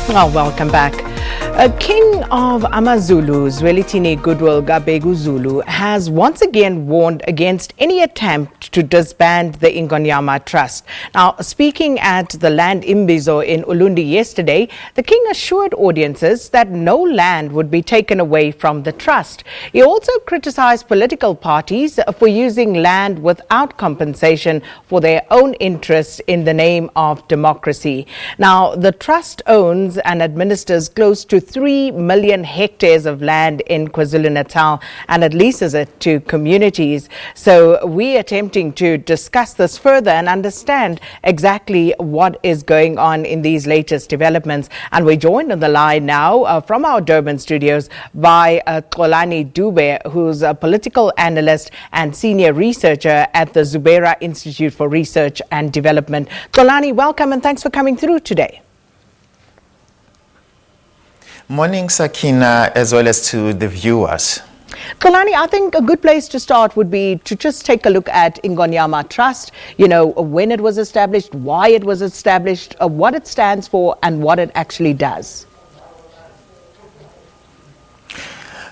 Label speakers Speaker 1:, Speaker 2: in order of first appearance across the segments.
Speaker 1: Oh, welcome back. King of AmaZulu Zwelithini Goodwill kaBhekuzulu has once again warned against any attempt to disband the Ingonyama Trust. Now, speaking at the Land Imbizo in Ulundi yesterday, the king assured audiences that no land would be taken away from the trust. He also criticized political parties for using land without compensation for their own interests in the name of democracy. Now, the trust owns and administers close to 3 million hectares of land in KwaZulu-Natal, and it leases it to communities. So we're attempting to discuss this further and understand exactly what is going on in these latest developments. And we're joined on the line now from our Durban studios by Xolani Dube, who's a political analyst and senior researcher at the Xubera Institute for Research and Development. Xolani, welcome and thanks for coming through today.
Speaker 2: Morning, Sakina, as well as to the viewers.
Speaker 1: Xolani, I think a good place to start would be to just take a look at Ingonyama Trust, you know, when it was established, why it was established, what it stands for, and what it actually does.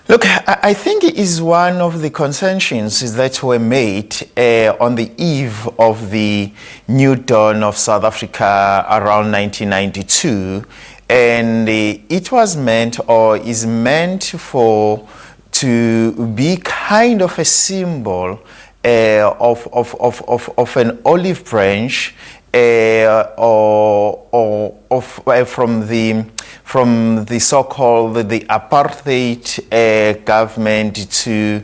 Speaker 2: Look, I think it is one of the concessions that were made on the eve of the new dawn of South Africa around 1992. And it was meant, or is meant to be kind of a symbol of an olive branch from the so-called the apartheid government to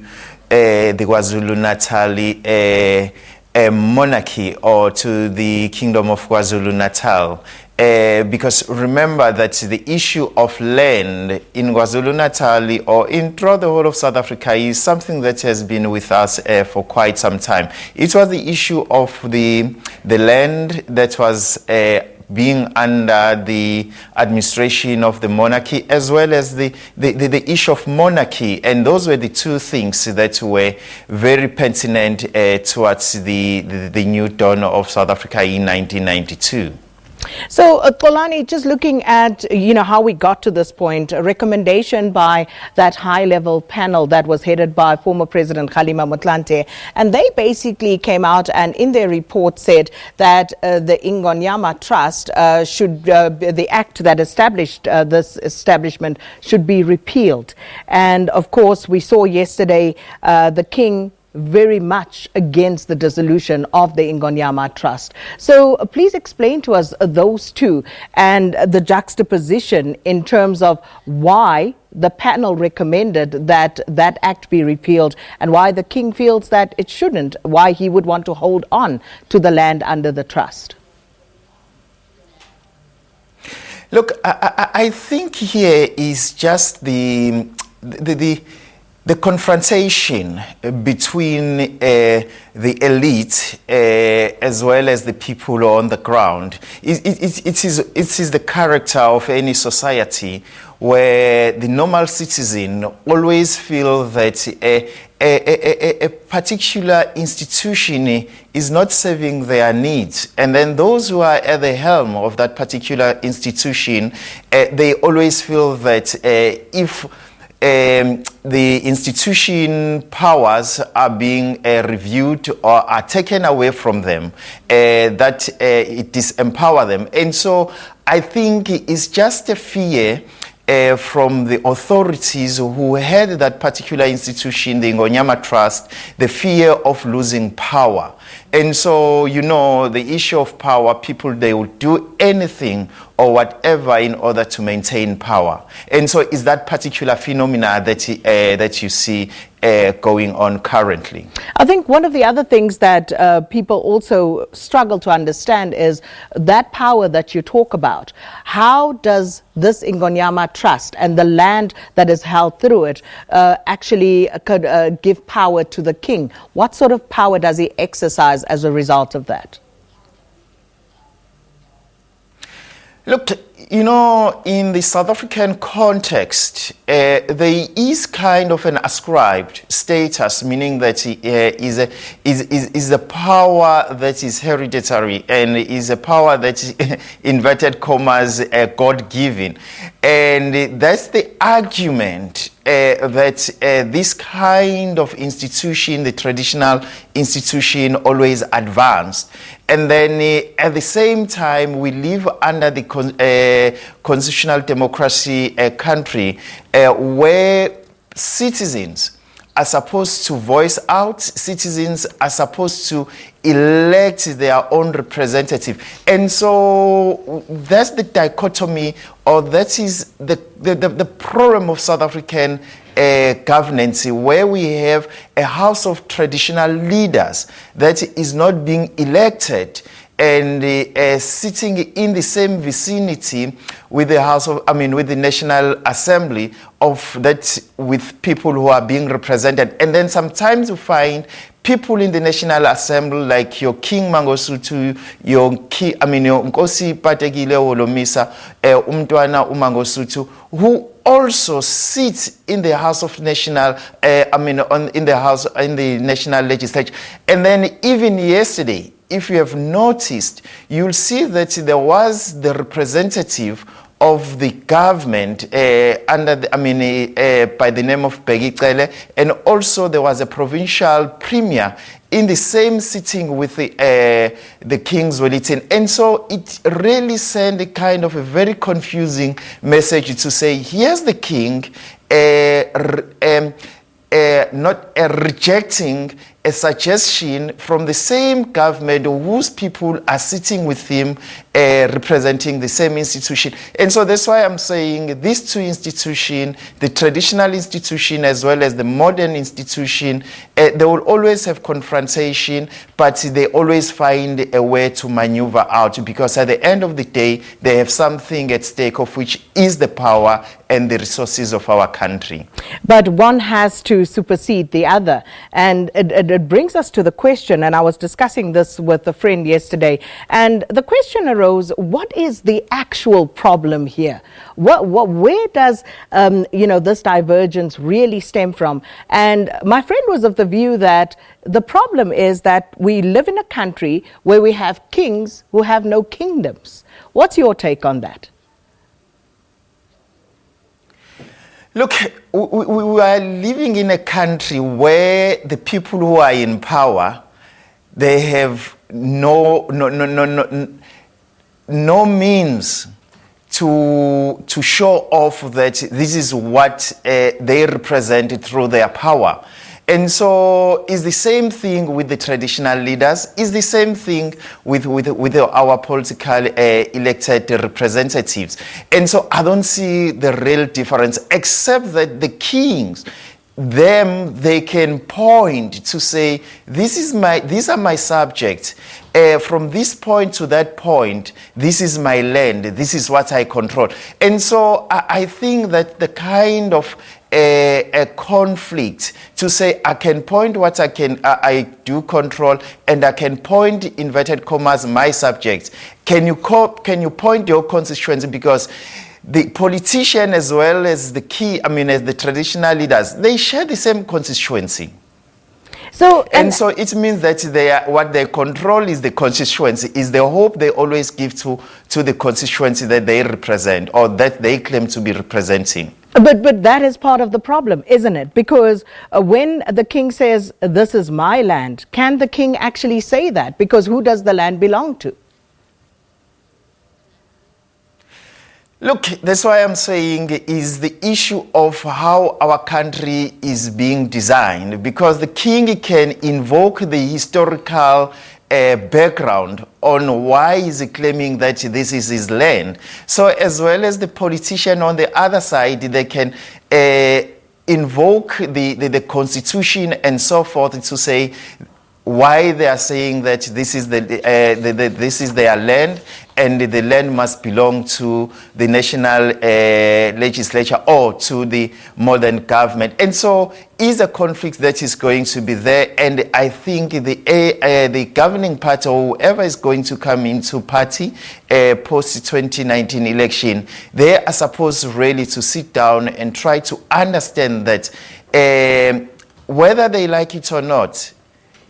Speaker 2: the KwaZulu-Natal monarchy, or to the Kingdom of KwaZulu-Natal. Because remember that the issue of land in KwaZulu-Natal or throughout the whole of South Africa is something that has been with us for quite some time. It was the issue of the land that was being under the administration of the monarchy, as well as the issue of monarchy. And those were the two things that were very pertinent towards the new dawn of South Africa in 1992.
Speaker 1: So, Xolani, just looking at, how we got to this point, a recommendation by that high-level panel that was headed by former President Kgalema Motlanthe, and they basically came out and in their report said that the Ingonyama Trust the act that established this establishment should be repealed. And, of course, we saw yesterday the king very much against the dissolution of the Ingonyama Trust. So please explain to us those two and the juxtaposition in terms of why the panel recommended that that act be repealed and why the king feels that it shouldn't, why he would want to hold on to the land under the trust.
Speaker 2: Look, I think here is just the confrontation between the elite as well as the people on the ground. It is the character of any society where the normal citizen always feel that a particular institution is not serving their needs. And then those who are at the helm of that particular institution, they always feel that if the institution powers are being reviewed or are taken away from them, that it disempower them. And so I think it's just a fear from the authorities who had that particular institution, the Ingonyama Trust, the fear of losing power. And so, the issue of power, people, they will do anything or whatever in order to maintain power. And so it's that particular phenomena that you see going on currently.
Speaker 1: I think one of the other things that people also struggle to understand is that power that you talk about. How does this Ingonyama Trust and the land that is held through it actually could give power to the king? What sort of power does he exercise as a result of that?
Speaker 2: Look, you know, in the South African context, there is kind of an ascribed status, meaning that is a power that is hereditary and is a power that is, inverted commas, God-given. And that's the argument that this kind of institution, the traditional institution, always advanced. And then at the same time, we live under the constitutional democracy country where citizens are supposed to voice out, citizens are supposed to elect their own representative. And so that's the dichotomy, or that is the problem of South African governance, where we have a house of traditional leaders that is not being elected and sitting in the same vicinity with the House of, with the National Assembly of that, with people who are being represented. And then sometimes you find people in the National Assembly like your King Mangosuthu, your Nkosi Patekile Wolomisa, Umntwana uMangosuthu, who also sits in the House of National, in the National Legislature. And then even yesterday, if you have noticed, you'll see that there was the representative of the government under the, by the name of Bhekuzulu, and also there was a provincial premier in the same sitting with the King Zwelithini. And so it really sent a kind of a very confusing message to say, here's the king not rejecting a suggestion from the same government whose people are sitting with him representing the same institution. And so that's why I'm saying these two institutions, the traditional institution as well as the modern institution, they will always have confrontation, but they always find a way to maneuver out, because at the end of the day, they have something at stake, of which is the power and the resources of our country.
Speaker 1: But one has to supersede the other. And it brings us to the question, and I was discussing this with a friend yesterday, and the question arose, what is the actual problem here? Where does this divergence really stem from? And my friend was of the view that the problem is that we live in a country where we have kings who have no kingdoms. What's your take on that?
Speaker 2: Look, we are living in a country where the people who are in power, they have no means to show off that this is what they represent through their power. And so it's the same thing with the traditional leaders. It's the same thing with our political elected representatives. And so I don't see the real difference, except that the kings, they can point to say, these are my subjects. From this point to that point, this is my land. This is what I control. And so I think that the kind of a conflict to say I can point what I do control, and I can point, inverted commas, my subjects. Can you point your constituency? Because the politician as well as the as the traditional leaders, they share the same constituency. So it means that what they control is the constituency, is the hope they always give to the constituency that they represent or that they claim to be representing.
Speaker 1: But that is part of the problem, isn't it? Because when the king says, this is my land, can the king actually say that? Because who does the land belong to?
Speaker 2: Look, that's why I'm saying is the issue of how our country is being designed, because the king can invoke the historical background on why he's claiming that this is his land. So as well as the politician on the other side, they can invoke the constitution and so forth to say, why they are saying that this is this is their land and the land must belong to the national legislature or to the modern government. And so is a conflict that is going to be there, and I think the governing party or whoever is going to come into party post 2019 election, they are supposed really to sit down and try to understand that whether they like it or not,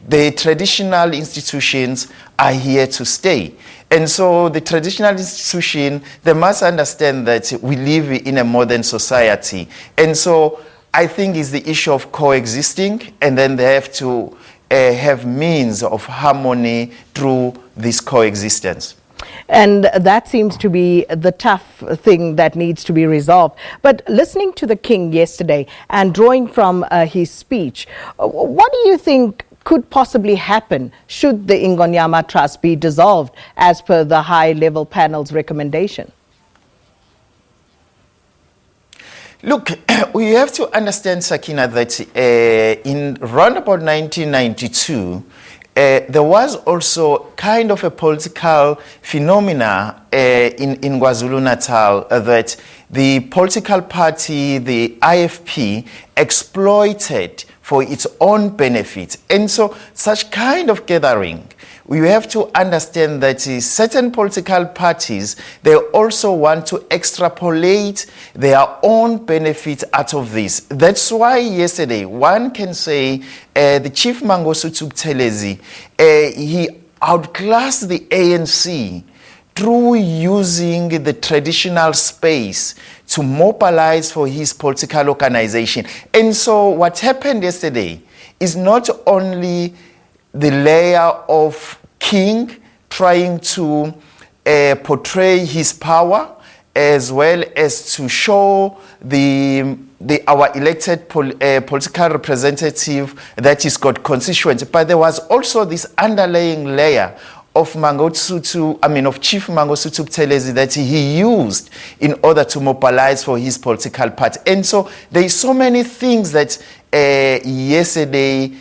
Speaker 2: the traditional institutions are here to stay. And so the traditional institution, they must understand that we live in a modern society. And so I think it's the issue of coexisting, and then they have to have means of harmony through this coexistence.
Speaker 1: And that seems to be the tough thing that needs to be resolved. But listening to the King yesterday and drawing from his speech, what do you think could possibly happen should the Ingonyama Trust be dissolved as per the high-level panel's recommendation?
Speaker 2: Look, we have to understand, Sakina, that in round about 1992, there was also kind of a political phenomena in KwaZulu-Natal that the political party, the IFP, exploited for its own benefit. And so such kind of gathering, we have to understand that certain political parties, they also want to extrapolate their own benefit out of this. That's why yesterday, one can say the Chief Mangosuthu Buthelezi, he outclassed the ANC through using the traditional space to mobilize for his political organization. And so what happened yesterday is not only the layer of King trying to portray his power, as well as to show our elected political representative that he's got constituents. But there was also this underlying layer of Chief Mangosuthu Buthelezi that he used in order to mobilize for his political party. And so there is so many things that yesterday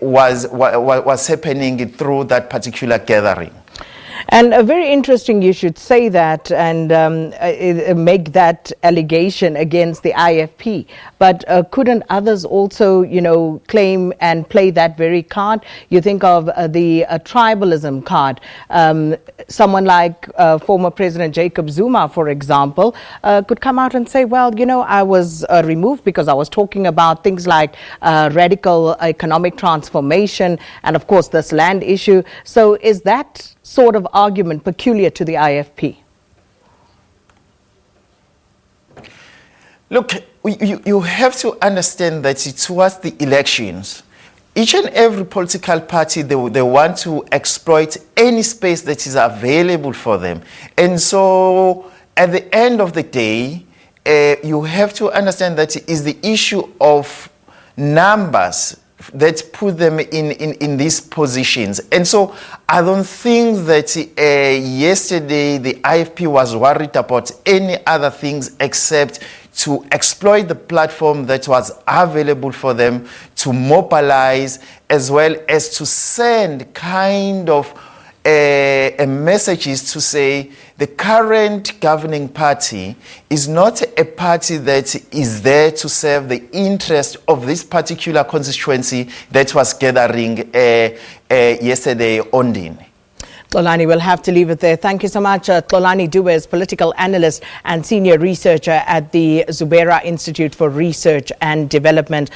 Speaker 2: was happening through that particular gathering.
Speaker 1: And very interesting you should say that and make that allegation against the IFP. But couldn't others also, claim and play that very card? You think of the tribalism card. Someone like former President Jacob Zuma, for example, could come out and say, well, I was removed because I was talking about things like radical economic transformation and, of course, this land issue. So is that sort of argument peculiar to the IFP?
Speaker 2: Look, you have to understand that towards the elections, each and every political party, they want to exploit any space that is available for them. And so at the end of the day, you have to understand that it is the issue of numbers that put them in these positions. And so I don't think that yesterday the IFP was worried about any other things except to exploit the platform that was available for them to mobilize, as well as to send kind of messages to say the current governing party is not a party that is there to serve the interest of this particular constituency that was gathering yesterday on Din.
Speaker 1: Xolani, we'll have to leave it there. Thank you so much. Xolani Dube is political analyst and senior researcher at the Xubera Institute for Research and Development.